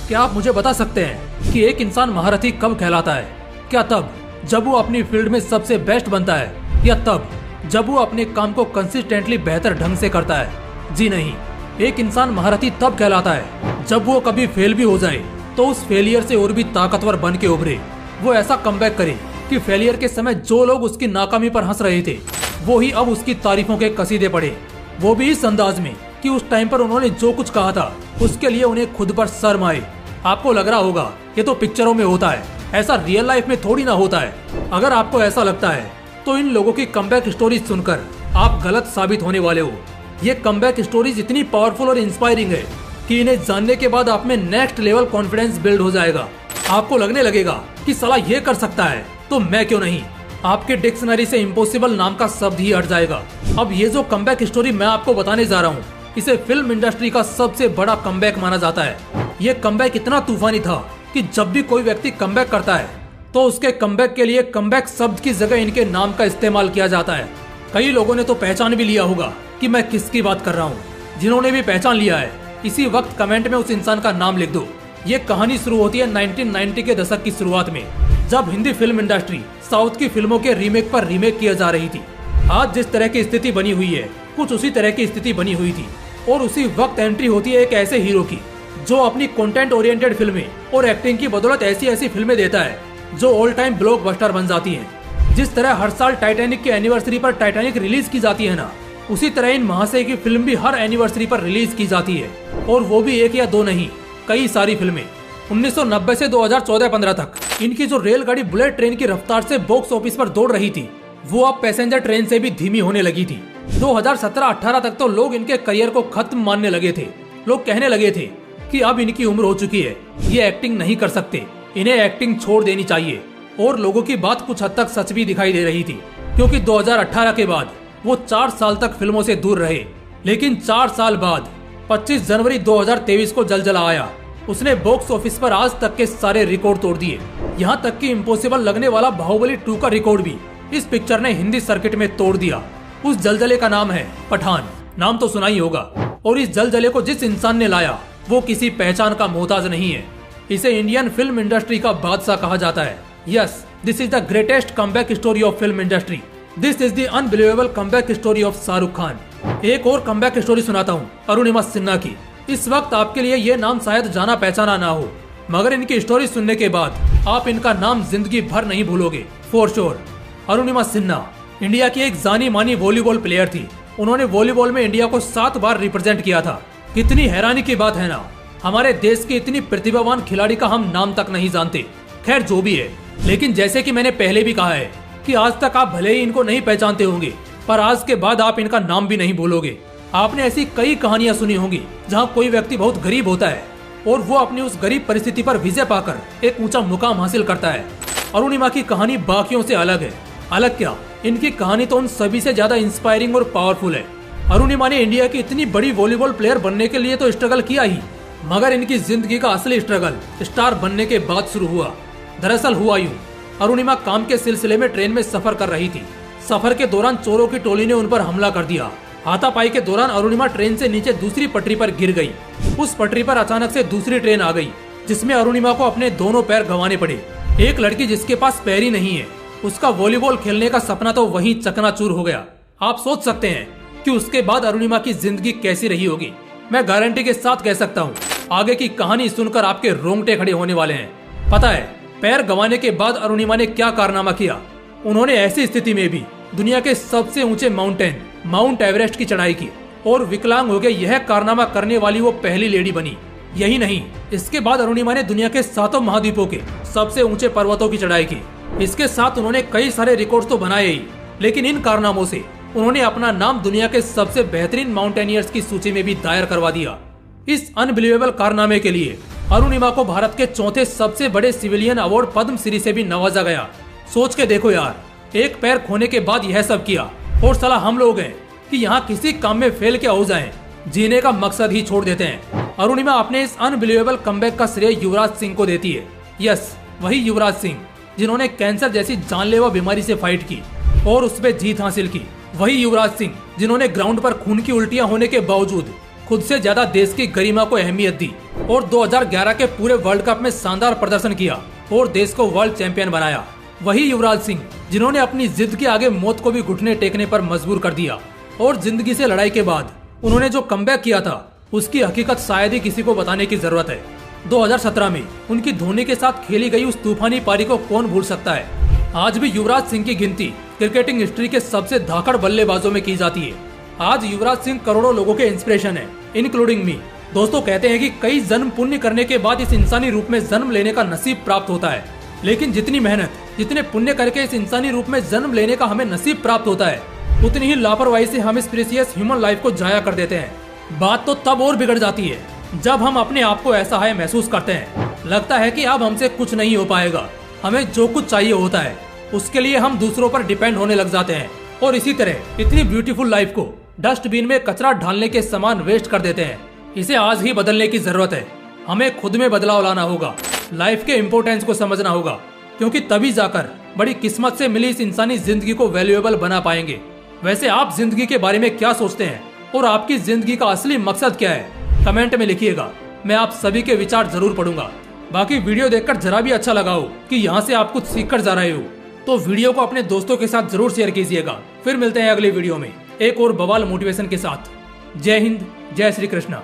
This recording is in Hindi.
क्या आप मुझे बता सकते हैं कि एक इंसान महारथी कब कहलाता है? क्या तब जब वो अपनी फील्ड में सबसे बेस्ट बनता है, या तब जब वो अपने काम को कंसिस्टेंटली बेहतर ढंग से करता है? जी नहीं, एक इंसान महारथी तब कहलाता है जब वो कभी फेल भी हो जाए तो उस फेलियर से और भी ताकतवर बन के उभरे। वो ऐसा कमबैक करे कि फेलियर के समय जो लोग उसकी नाकामी पर हंस रहे थे वो ही अब उसकी तारीफों के कसीदे पड़े, वो भी इस अंदाज में कि उस टाइम पर उन्होंने जो कुछ कहा था उसके लिए उन्हें खुद पर शर्म आए। आपको लग रहा होगा ये तो पिक्चरों में होता है, ऐसा रियल लाइफ में थोड़ी ना होता है। अगर आपको ऐसा लगता है तो इन लोगों की कमबैक स्टोरीज सुनकर आप गलत साबित होने वाले हो। ये कमबैक स्टोरीज इतनी पावरफुल और इंस्पायरिंग है कि इन्हें जानने के बाद आप में नेक्स्ट लेवल कॉन्फिडेंस बिल्ड हो जाएगा। आपको लगने लगेगा कि साला ये कर सकता है तो मैं क्यों नहीं। आपके डिक्शनरी से इम्पॉसिबल नाम का शब्द ही हट जाएगा। अब ये जो कमबैक स्टोरी मैं आपको बताने जा रहा हूँ, इसे फिल्म इंडस्ट्री का सबसे बड़ा कमबैक माना जाता है। ये कमबैक इतना तूफानी था कि जब भी कोई व्यक्ति कमबैक करता है तो उसके कमबैक के लिए कमबैक शब्द की जगह इनके नाम का इस्तेमाल किया जाता है। कई लोगों ने तो पहचान भी लिया होगा कि मैं किसकी बात कर रहा हूँ। जिन्होंने भी पहचान लिया है इसी वक्त कमेंट में उस इंसान का नाम लिख दो। ये कहानी शुरू होती है 1990 के दशक की शुरुआत में, जब हिंदी फिल्म इंडस्ट्री साउथ की फिल्मों के रीमेक पर रीमेक किया जा रही थी। आज जिस तरह की स्थिति बनी हुई है कुछ उसी तरह की स्थिति बनी हुई थी, और उसी वक्त एंट्री होती है एक ऐसे हीरो की जो अपनी कंटेंट ओरिएंटेड फिल्में और एक्टिंग की बदौलत ऐसी ऐसी फिल्में देता है जो ऑल टाइम ब्लॉकबस्टर बन जाती हैं। जिस तरह हर साल टाइटैनिक की एनिवर्सरी पर टाइटैनिक रिलीज की जाती है ना, उसी तरह इन महाशय की फिल्म भी हर एनिवर्सरी पर रिलीज की जाती है, और वो भी एक या दो नहीं, कई सारी फिल्में। 1990 से 2014-15 तक इनकी जो रेलगाड़ी बुलेट ट्रेन की रफ्तार से बॉक्स ऑफिस पर दौड़ रही थी वो अब पैसेंजर ट्रेन से भी धीमी होने लगी थी। 2017-18 तक तो लोग इनके करियर को खत्म मानने लगे थे। लोग कहने लगे थे कि अब इनकी उम्र हो चुकी है, ये एक्टिंग नहीं कर सकते, इन्हें एक्टिंग छोड़ देनी चाहिए। और लोगों की बात कुछ हद तक सच भी दिखाई दे रही थी, क्योंकि 2018 के बाद वो 4 साल तक फिल्मों से दूर रहे। लेकिन 4 साल बाद 25 जनवरी 2023 को जलजला आया। उसने बॉक्स ऑफिस पर आज तक के सारे रिकॉर्ड तोड़ दिए। यहाँ तक कि इम्पॉसिबल लगने वाला बाहुबली 2 का रिकॉर्ड भी इस पिक्चर ने हिंदी सर्किट में तोड़ दिया। उस जलजले का नाम है पठान। नाम तो सुना ही होगा। और इस जलजले को जिस इंसान ने लाया वो किसी पहचान का मोहताज नहीं है। इसे इंडियन फिल्म इंडस्ट्री का बादशाह कहा जाता है। Yes, this is the greatest comeback story of film industry. This is the unbelievable comeback story of Shahrukh Khan. एक और कमबैक स्टोरी सुनाता हूँ अरुणिमा सिन्हा की। इस वक्त आपके लिए ये नाम शायद जाना पहचाना ना हो, मगर इनकी स्टोरी सुनने के बाद आप इनका नाम जिंदगी भर नहीं भूलोगे, for sure. Arunima Sinha India की एक जानी मानी वॉलीबॉल प्लेयर थी। उन्होंने वॉलीबॉल में इंडिया को 7 बार रिप्रेजेंट किया था। कितनी हैरानी की बात है ना, हमारे देश की इतनी प्रतिभावान खिलाड़ी का हम नाम तक नहीं जानते। खैर जो भी है, लेकिन जैसे कि मैंने पहले भी कहा है कि आज तक आप भले ही इनको नहीं पहचानते होंगे, पर आज के बाद आप इनका नाम भी नहीं भूलोगे। आपने ऐसी कई कहानियां सुनी होंगी जहां कोई व्यक्ति बहुत गरीब होता है और वो अपनी उस गरीब परिस्थिति पर विजय पाकर एक ऊंचा मुकाम हासिल करता है। अरुणिमा की कहानी बाकियों से अलग है। अलग क्या, इनकी कहानी तो उन सभी से ज्यादा इंस्पायरिंग और पावरफुल है। अरुणिमा ने इंडिया की इतनी बड़ी वॉलीबॉल प्लेयर बनने के लिए तो स्ट्रगल किया ही, मगर इनकी जिंदगी का असली स्ट्रगल स्टार बनने के बाद शुरू हुआ। दरअसल हुआ यूं, अरुणिमा काम के सिलसिले में ट्रेन में सफर कर रही थी। सफर के दौरान चोरों की टोली ने उन पर हमला कर दिया। हाथापाई के दौरान अरुणिमा ट्रेन से नीचे दूसरी पटरी पर गिर गई। उस पटरी पर अचानक से दूसरी ट्रेन आ गई, जिसमें अरुणिमा को अपने दोनों पैर गंवाने पड़े। एक लड़की जिसके पास पैर ही नहीं है, उसका वॉलीबॉल खेलने का सपना तो वहीं चकनाचूर हो गया। आप सोच सकते हैं कि उसके बाद अरुणिमा की जिंदगी कैसी रही होगी। मैं गारंटी के साथ कह सकता हूँ, आगे की कहानी सुनकर आपके रोंगटे खड़े होने वाले हैं। पता है पैर गंवाने के बाद अरुणिमा ने क्या कारनामा किया? उन्होंने ऐसी स्थिति में भी दुनिया के सबसे ऊंचे माउंटेन माउंट एवरेस्ट की चढ़ाई की, और विकलांग हो गए यह कारनामा करने वाली वो पहली लेडी बनी। यही नहीं, इसके बाद अरुणिमा ने दुनिया के 7 महाद्वीपों के सबसे ऊंचे पर्वतों की चढ़ाई की। इसके साथ उन्होंने कई सारे रिकॉर्ड तो बनाए ही, लेकिन इन कारनामों से उन्होंने अपना नाम दुनिया के सबसे बेहतरीन माउंटेनियर्स की सूची में भी दायर करवा दिया। इस अनबिलीवेबल कारनामे के लिए अरुणिमा को भारत के 4थे सबसे बड़े सिविलियन अवार्ड पद्मश्री से भी नवाजा गया। सोच के देखो यार, एक पैर खोने के बाद यह सब किया, और साला हम लोग हैं कि यहाँ किसी काम में फेल क्या हो जाएं, जीने का मकसद ही छोड़ देते हैं। अरुणिमा अपने इस अनबिलीवेबल कमबैक का श्रेय युवराज सिंह को देती है। यस, वही युवराज सिंह जिन्होंने कैंसर जैसी जानलेवा बीमारी से फाइट की और उस पर जीत हासिल की। वही युवराज सिंह जिन्होंने ग्राउंड पर खून की उल्टियां होने के बावजूद खुद से ज्यादा देश की गरिमा को अहमियत दी और 2011 के पूरे वर्ल्ड कप में शानदार प्रदर्शन किया और देश को वर्ल्ड चैंपियन बनाया। वही युवराज सिंह जिन्होंने अपनी जिद के आगे मौत को भी घुटने टेकने पर मजबूर कर दिया और जिंदगी से लड़ाई के बाद उन्होंने जो कमबैक किया था उसकी हकीकत शायद ही किसी को बताने की जरूरत है। 2017 में उनकी धोनी के साथ खेली गई उस तूफानी पारी को कौन भूल सकता है। आज भी युवराज सिंह की गिनती क्रिकेटिंग हिस्ट्री के सबसे धाकड़ बल्लेबाजों में की जाती है। आज युवराज सिंह करोड़ों लोगों के इंस्पिरेशन है, इंक्लूडिंग मी। दोस्तों, कहते हैं कि कई जन्म पुण्य करने के बाद इस इंसानी रूप में जन्म लेने का नसीब प्राप्त होता है, लेकिन जितनी मेहनत, जितने पुण्य करके इस इंसानी रूप में जन्म लेने का हमें नसीब प्राप्त होता है, उतनी ही लापरवाही से हम इस प्रीसियस ह्यूमन लाइफ को जाया कर देते हैं। बात तो तब और बिगड़ जाती है जब हम अपने आप को असहाय महसूस करते हैं। लगता है कि अब हमसे कुछ नहीं हो पाएगा। हमें जो कुछ चाहिए होता है उसके लिए हम दूसरों पर डिपेंड होने लग जाते हैं और इसी तरह इतनी ब्यूटीफुल लाइफ को डस्टबिन में कचरा डालने के समान वेस्ट कर देते हैं। इसे आज ही बदलने की जरूरत है। हमें खुद में बदलाव लाना होगा, लाइफ के इम्पोर्टेंस को समझना होगा, क्योंकि तभी जाकर बड़ी किस्मत से मिली इस इंसानी जिंदगी को वैल्यूएबल बना पाएंगे। वैसे आप जिंदगी के बारे में क्या सोचते हैं और आपकी जिंदगी का असली मकसद क्या है? कमेंट में लिखिएगा, मैं आप सभी के विचार जरूर पढ़ूंगा। बाकी वीडियो देखकर जरा भी अच्छा लगा हो कि यहाँ से आप कुछ सीख कर जा रहे हो तो वीडियो को अपने दोस्तों के साथ जरूर शेयर कीजिएगा। फिर मिलते हैं अगली वीडियो में एक और बवाल मोटिवेशन के साथ। जय हिंद, जय श्री कृष्णा।